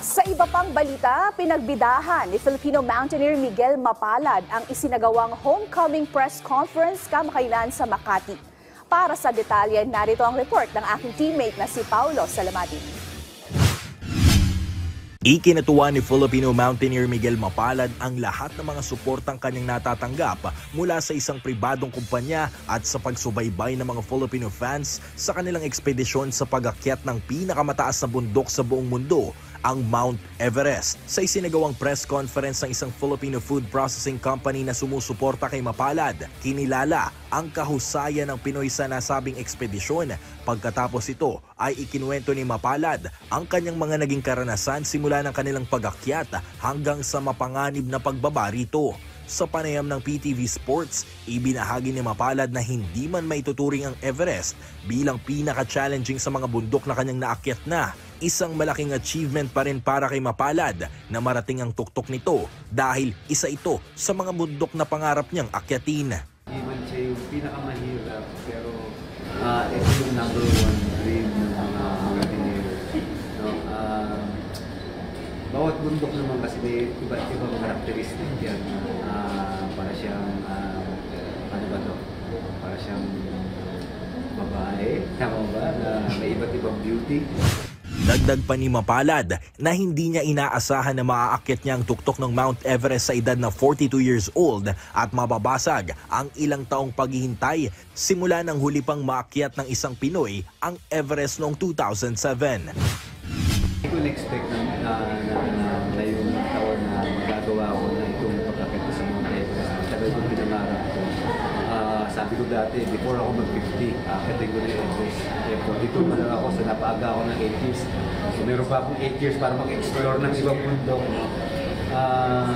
Sa iba pang balita, pinagbidahan ni Filipino mountaineer Miguel Mapalad ang isinagawang homecoming press conference kamakailan sa Makati. Para sa detalye, narito ang report ng aking teammate na si Paulo Salamatin. Ikinatuwa ni Filipino mountaineer Miguel Mapalad ang lahat ng mga suportang kanyang natatanggap mula sa isang pribadong kumpanya at sa pagsubaybay ng mga Filipino fans sa kanilang ekspedisyon sa pag-akyat ng pinakamataas na bundok sa buong mundo, ang Mount Everest. Sa isinagawang press conference ng isang Filipino food processing company na sumusuporta kay Mapalad, kinilala ang kahusayan ng Pinoy sa nasabing ekspedisyon. Pagkatapos ito ay ikinuwento ni Mapalad ang kanyang mga naging karanasan simula ng kanilang pag-akyat hanggang sa mapanganib na pagbaba rito. Sa panayam ng PTV Sports, ibinahagi ni Mapalad na hindi man maituturing ang Everest bilang pinaka-challenging sa mga bundok na kanyang naakyat na. Isang malaking achievement pa rin para kay Mapalad na marating ang tuktok nito dahil isa ito sa mga bundok na pangarap niyang akyatin. Hindi man siya yung pinakamahirap pero ito yung number one dream ng mga mountaineer. No? Bawat bundok naman kasi may iba't ibang karakteristik yan. Para siyang, ano ba to? Para siyang babae, tama ba? Na may iba't ibang beauty. Dagdag pa ni Mapalad na hindi niya inaasahan na maaakyat niya ang tuktok ng Mount Everest sa edad na 42 years old at mababasag ang ilang taong paghihintay simula ng huli pang maakyat ng isang Pinoy ang Everest noong 2007. Hindi ko na-expect na yung taon na magagawa ko na itong pagkakit ko sa Mount Everest. Tagal ko pinangarap ko. Sabi ko dati, before ako mag-50, akitin ko na yung Everest. Kaya 42 na lang ako, so napaaga ako ng 8 years. So meron pa akong 8 years para mag-explore ng ibang bundok.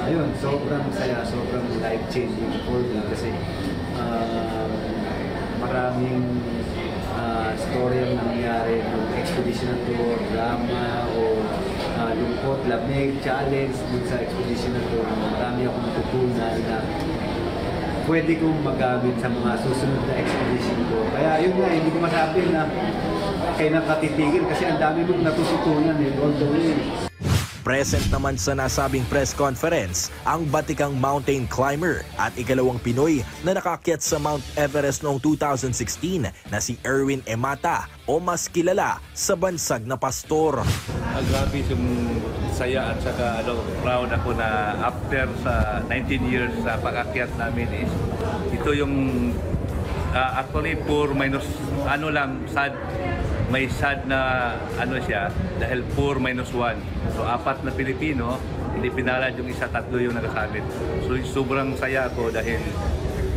Ayun, sobrang saya, sobrang life-changing for me kasi maraming story ang nangyari ng expedition na to, drama o lungkot, lamig, challenge dun sa expedition na to. Marami akong natutunan na pwede kong magamit sa mga susunod na expedition ko. Kaya yun nga, hindi ko masabi na kailan katitigil kasi ang dami mong natututunan all the way. Present naman sa nasabing press conference ang batikang mountain climber at ikalawang Pinoy na nakaakyat sa Mount Everest noong 2016 na si Erwin Emata o mas kilala sa bansag na pastor. Grabe yung saya at saka proud ako na after sa 19 years sa pag-akyat namin is ito yung actually poor minus sad. May sad na siya dahil 4 minus 1. So 4 na Pilipino, hindi pinalad yung isa, 3 yung nakasamit. So sobrang saya ako dahil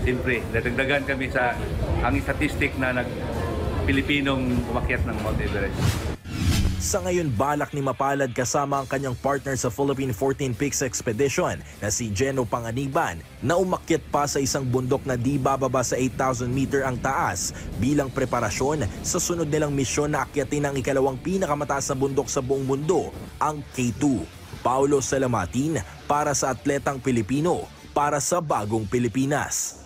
siyempre nadagdagan kami sa ang statistic na Pilipinong umakyat ng Mount Everest. Sa ngayon, balak ni Mapalad kasama ang kanyang partner sa Philippine 14 Peaks Expedition na si Geno Panganiban na umakyat pa sa isang bundok na di bababa sa 8,000 meter ang taas bilang preparasyon sa sunod nilang misyon na akyatin ang ikalawang pinakamataas na bundok sa buong mundo, ang K2. Paulo Salamatin para sa Atletang Pilipino, para sa Bagong Pilipinas.